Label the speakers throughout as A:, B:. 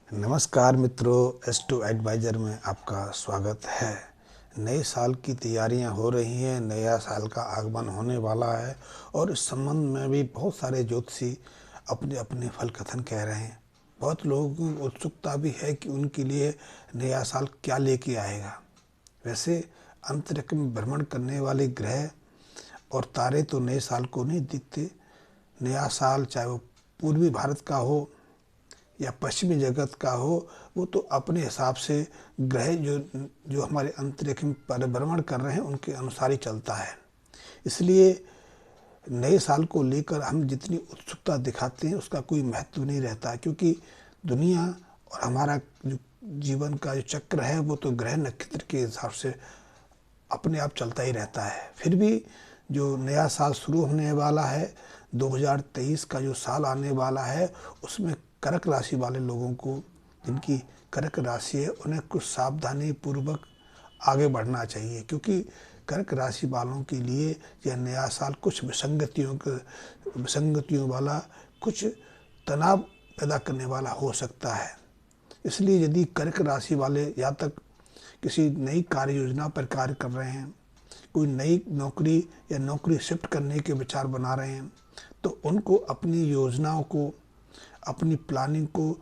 A: नमस्कार मित्रों, S2 adviser में आपका स्वागत है। नए साल की तैयारियां हो रही हैं, नया साल का आगमन होने वाला है और इस संबंध में भी बहुत सारे ज्योतिषी अपने अपने फल कथन कह रहे हैं। बहुत लोगों की उत्सुकता भी है कि उनके लिए नया साल क्या लेके आएगा। वैसे अंतरिक्ष में भ्रमण करने वाले ग्रह और तारे तो नए साल को नहीं दिखते। नया साल चाहे वो पूर्वी भारत का हो या पश्चिमी जगत का हो, वो तो अपने हिसाब से ग्रह जो जो हमारे अंतरिक्ष में परिभ्रमण कर रहे हैं उनके अनुसार ही चलता है। इसलिए नए साल को लेकर हम जितनी उत्सुकता दिखाते हैं उसका कोई महत्व नहीं रहता, क्योंकि दुनिया और हमारा जो जीवन का जो चक्र है वो तो ग्रह नक्षत्र के हिसाब से अपने आप चलता ही रहता है। फिर भी जो नया साल शुरू होने वाला है, 2023 का जो साल आने वाला है, उसमें कर्क राशि वाले लोगों को, जिनकी कर्क राशि है, उन्हें कुछ सावधानी पूर्वक आगे बढ़ना चाहिए, क्योंकि कर्क राशि वालों के लिए यह नया साल कुछ विसंगतियों वाला, कुछ तनाव पैदा करने वाला हो सकता है। इसलिए यदि कर्क राशि वाले या तक किसी नई कार्य योजना पर कार्य कर रहे हैं, कोई नई नौकरी या नौकरी शिफ्ट करने के विचार बना रहे हैं, तो उनको अपनी योजनाओं को, अपनी प्लानिंग को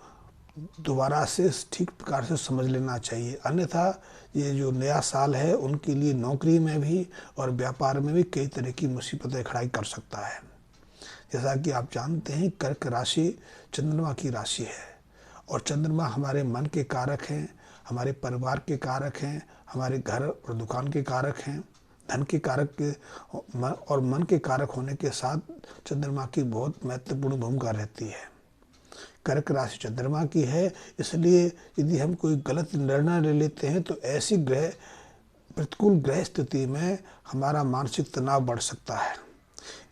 A: दोबारा से ठीक प्रकार से समझ लेना चाहिए। अन्यथा ये जो नया साल है उनके लिए नौकरी में भी और व्यापार में भी कई तरह की मुसीबतें खड़ी कर सकता है। जैसा कि आप जानते हैं, कर्क राशि चंद्रमा की राशि है और चंद्रमा हमारे मन के कारक हैं, हमारे परिवार के कारक हैं, हमारे घर और दुकान के कारक हैं, धन के कारक के और मन के कारक होने के साथ चंद्रमा की बहुत महत्वपूर्ण भूमिका रहती है। कर्क राशि चंद्रमा की है, इसलिए यदि हम कोई गलत निर्णय ले लेते हैं तो ऐसी प्रतिकूल ग्रह स्थिति में हमारा मानसिक तनाव बढ़ सकता है।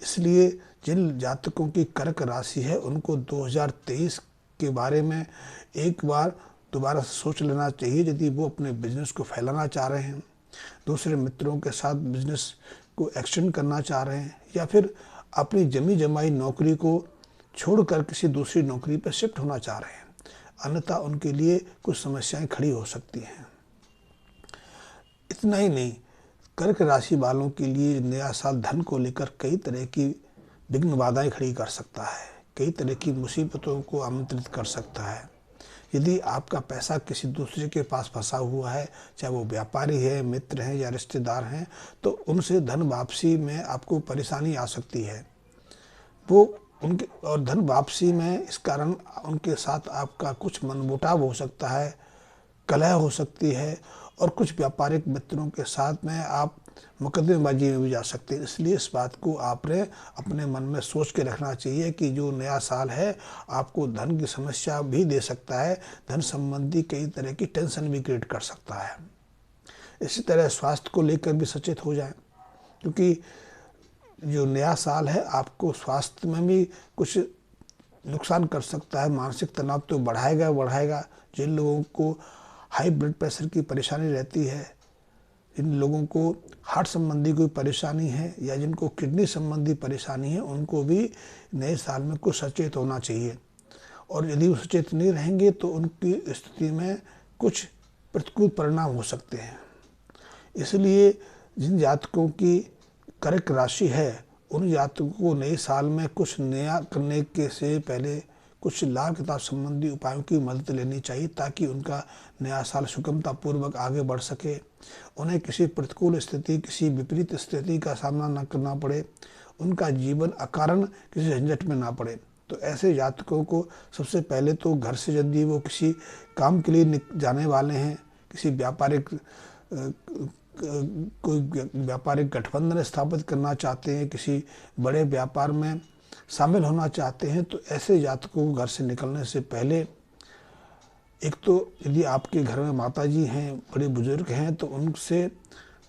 A: इसलिए जिन जातकों की कर्क राशि है उनको 2023 के बारे में एक बार दोबारा सोच लेना चाहिए। यदि वो अपने बिजनेस को फैलाना चाह रहे हैं, दूसरे मित्रों के साथ बिजनेस को एक्सटेंड करना चाह रहे हैं, या फिर अपनी जमी जमाई नौकरी को छोड़कर किसी दूसरी नौकरी पर शिफ्ट होना चाह रहे हैं, अन्यथा उनके लिए कुछ समस्याएं खड़ी हो सकती हैं। इतना ही नहीं, कर्क राशि वालों के लिए नया साल धन को लेकर कई तरह की विघ्न बाधाएं खड़ी कर सकता है, कई तरह की मुसीबतों को आमंत्रित कर सकता है। यदि आपका पैसा किसी दूसरे के पास फंसा हुआ है, चाहे वो व्यापारी है, मित्र हैं या रिश्तेदार हैं, तो उनसे धन वापसी में आपको परेशानी आ सकती है। वो उनके और धन वापसी में इस कारण उनके साथ आपका कुछ मनमुटाव हो सकता है, कलह हो सकती है और कुछ व्यापारिक मित्रों के साथ में आप मुकदमेबाजी में भी जा सकते हैं। इसलिए इस बात को आपने अपने मन में सोच के रखना चाहिए कि जो नया साल है आपको धन की समस्या भी दे सकता है, धन संबंधी कई तरह की टेंशन भी क्रिएट कर सकता है। इसी तरह स्वास्थ्य को लेकर भी सचेत हो जाएं, क्योंकि जो नया साल है आपको स्वास्थ्य में भी कुछ नुकसान कर सकता है। मानसिक तनाव तो बढ़ाएगा। जिन लोगों को हाई ब्लड प्रेशर की परेशानी रहती है, जिन लोगों को हार्ट संबंधी कोई परेशानी है या जिनको किडनी संबंधी परेशानी है, उनको भी नए साल में कुछ सचेत होना चाहिए। और यदि वो सचेत नहीं रहेंगे तो उनकी स्थिति में कुछ प्रतिकूल परिणाम हो सकते हैं। इसलिए जिन जातकों की कर्क राशि है, उन जातकों को नए साल में कुछ नया करने के से पहले कुछ लाभ किताब संबंधी उपायों की मदद लेनी चाहिए, ताकि उनका नया साल सुगमतापूर्वक आगे बढ़ सके, उन्हें किसी प्रतिकूल स्थिति, किसी विपरीत स्थिति का सामना न करना पड़े, उनका जीवन अकारण किसी झंझट में ना पड़े। तो ऐसे जातकों को सबसे पहले तो घर से, यदि वो किसी काम के लिए जाने वाले हैं, किसी कोई व्यापारिक गठबंधन स्थापित करना चाहते हैं, किसी बड़े व्यापार में शामिल होना चाहते हैं, तो ऐसे जातकों को घर से निकलने से पहले, एक तो यदि आपके घर में माताजी हैं, बड़े बुजुर्ग हैं, तो उनसे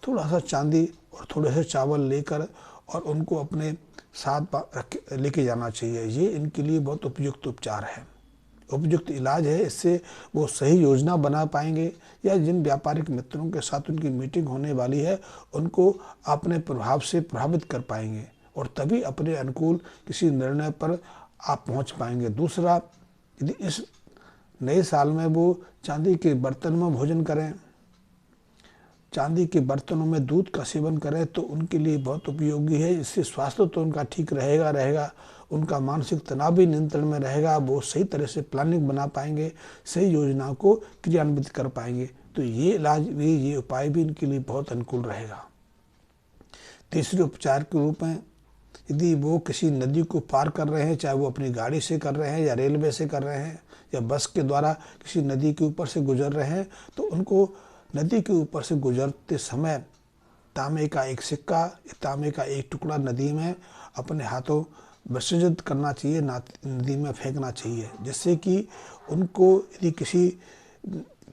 A: थोड़ा सा चांदी और थोड़े से चावल लेकर और उनको अपने साथ लेके जाना चाहिए। ये इनके लिए बहुत उपयुक्त उपचार है, उपयुक्त इलाज है। इससे वो सही योजना बना पाएंगे, या जिन व्यापारिक मित्रों के साथ उनकी मीटिंग होने वाली है उनको अपने प्रभाव से प्रभावित कर पाएंगे और तभी अपने अनुकूल किसी निर्णय पर आप पहुंच पाएंगे। दूसरा, यदि इस नए साल में वो चांदी के बर्तन में भोजन करें, चांदी के बर्तनों में दूध का सेवन करें तो उनके लिए बहुत उपयोगी है। इससे स्वास्थ्य तो उनका ठीक रहेगा, उनका मानसिक तनाव भी नियंत्रण में रहेगा, वो सही तरह से प्लानिंग बना पाएंगे, सही योजनाओं को क्रियान्वित कर पाएंगे। तो ये इलाज भी, ये उपाय भी इनके लिए बहुत अनुकूल रहेगा। तीसरे उपचार के रूप में यदि वो किसी नदी को पार कर रहे हैं, चाहे वो अपनी गाड़ी से कर रहे हैं या रेलवे से कर रहे हैं या बस के द्वारा किसी नदी के ऊपर से गुजर रहे हैं, तो उनको नदी के ऊपर से गुजरते समय तांबे का एक सिक्का, तांबे का एक टुकड़ा नदी में अपने हाथों विसर्जित करना चाहिए, नदी में फेंकना चाहिए, जिससे कि उनको यदि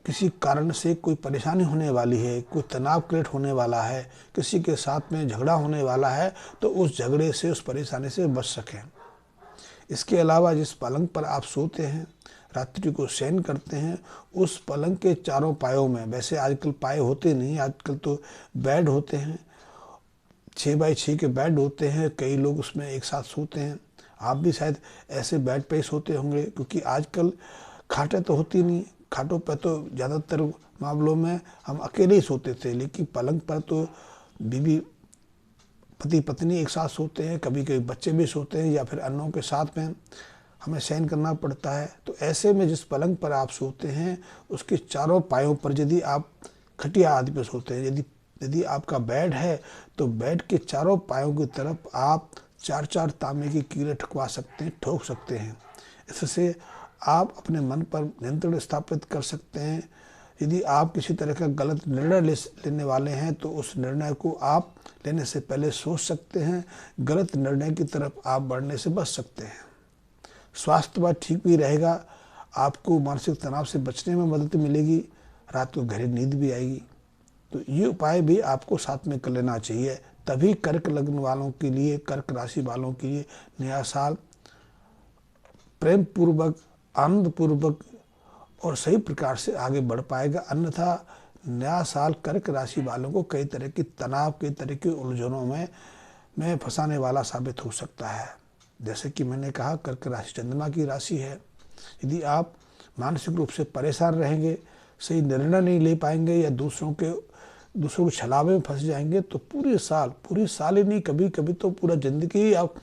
A: किसी कारण से कोई परेशानी होने वाली है, कोई तनाव क्रिएट होने वाला है, किसी के साथ में झगड़ा होने वाला है, तो उस झगड़े से, उस परेशानी से बच सकें। इसके अलावा जिस पलंग पर आप सोते हैं, रात्रि को शयन करते हैं, उस पलंग के चारों पायों में, वैसे आजकल पाए होते नहीं, आजकल तो बेड होते हैं, 6x6 के बेड होते हैं, कई लोग उसमें एक साथ सोते हैं। आप भी शायद ऐसे बेड पे ही सोते होंगे, क्योंकि आजकल खाटें तो होती नहीं, खाटों पर तो ज़्यादातर मामलों में हम अकेले ही सोते थे, लेकिन पलंग पर तो बीवी पति पत्नी एक साथ सोते हैं, कभी कभी बच्चे भी सोते हैं या फिर अन्यों के साथ में हमें शयन करना पड़ता है। तो ऐसे में जिस पलंग पर आप सोते हैं उसके चारों पायों पर, यदि आप खटिया आदि पर सोते हैं, यदि आपका बेड है तो बेड के चारों पायों की तरफ आप 4-4 तांबे की कीलें ठुकवा सकते हैं, ठोक सकते हैं। इससे आप अपने मन पर नियंत्रण स्थापित कर सकते हैं। यदि आप किसी तरह का गलत निर्णय लेने वाले हैं तो उस निर्णय को आप लेने से पहले सोच सकते हैं, गलत निर्णय की तरफ आप बढ़ने से बच सकते हैं। स्वास्थ्य बात ठीक भी रहेगा, आपको मानसिक तनाव से बचने में मदद मिलेगी, रात को गहरी नींद भी आएगी। तो ये उपाय भी आपको साथ में कर लेना चाहिए, तभी कर्क लग्न वालों के लिए, कर्क राशि वालों के लिए नया साल प्रेम पूर्वक, आनंद पूर्वक और सही प्रकार से आगे बढ़ पाएगा। अन्यथा नया साल कर्क राशि वालों को कई तरह की तनाव, कई तरह की उलझनों में फंसाने वाला साबित हो सकता है। जैसे कि मैंने कहा, कर्क राशि चंद्रमा की राशि है। यदि आप मानसिक रूप से परेशान रहेंगे, सही निर्णय नहीं ले पाएंगे या दूसरों के छलावे में फंस जाएंगे तो पूरी साल ही नहीं, कभी कभी तो पूरा जिंदगी ही आप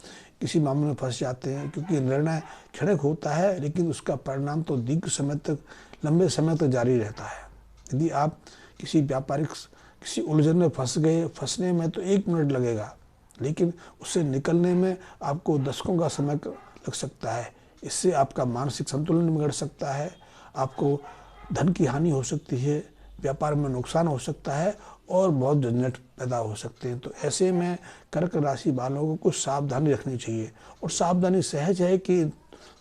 A: किसी मामले में फंस जाते हैं, क्योंकि निर्णय क्षणिक होता है लेकिन उसका परिणाम तो दीर्घ समय तक, लंबे समय तक जारी रहता है। यदि आप किसी उलझन में फंस गए, फंसने में तो 1 मिनट लगेगा, लेकिन उससे निकलने में आपको दशकों का समय लग सकता है। इससे आपका मानसिक संतुलन बिगड़ सकता है, आपको धन की हानि हो सकती है, व्यापार में नुकसान हो सकता है और बहुत झंझट पैदा हो सकते हैं। तो ऐसे में कर्क राशि वालों को कुछ सावधानी रखनी चाहिए, और सावधानी सहज है कि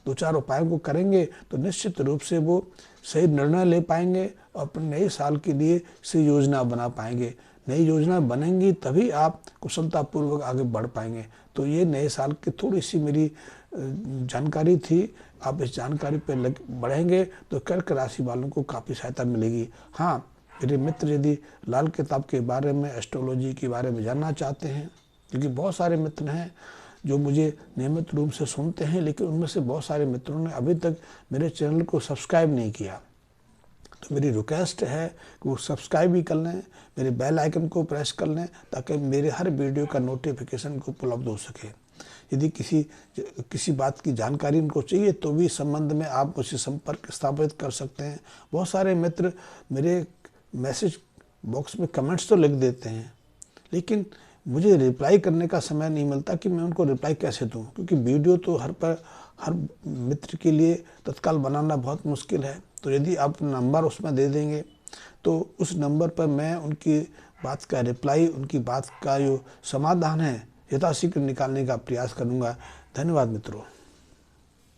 A: 2-4 उपायों को करेंगे तो निश्चित रूप से वो सही निर्णय ले पाएंगे और अपने नए साल के लिए सही योजना बना पाएंगे। नई योजना बनेंगी तभी आप कुशलतापूर्वक आगे बढ़ पाएंगे। तो ये नए साल की थोड़ी सी मेरी जानकारी थी। आप इस जानकारी पर बढ़ेंगे तो कर्क राशि वालों को काफ़ी सहायता मिलेगी। हाँ, मेरे मित्र यदि लाल किताब के बारे में, एस्ट्रोलॉजी के बारे में जानना चाहते हैं, क्योंकि बहुत सारे मित्र हैं जो मुझे नियमित रूप से सुनते हैं, लेकिन उनमें से बहुत सारे मित्रों ने अभी तक मेरे चैनल को सब्सक्राइब नहीं किया। तो मेरी रिक्वेस्ट है कि वो सब्सक्राइब भी कर लें, मेरे बेल आइकन को प्रेस कर लें, ताकि मेरे हर वीडियो का नोटिफिकेशन को उपलब्ध हो सके। यदि किसी बात की जानकारी उनको चाहिए तो भी संबंध में आप मुझसे संपर्क स्थापित कर सकते हैं। बहुत सारे मित्र मेरे मैसेज बॉक्स में कमेंट्स तो लिख देते हैं, लेकिन मुझे रिप्लाई करने का समय नहीं मिलता कि मैं उनको रिप्लाई कैसे दूं, क्योंकि वीडियो तो हर मित्र के लिए तत्काल बनाना बहुत मुश्किल है। तो यदि आप नंबर उसमें दे देंगे तो उस नंबर पर मैं उनकी बात का रिप्लाई, उनकी बात का जो समाधान है यथाशीघ्र निकालने का प्रयास करूंगा। धन्यवाद मित्रों।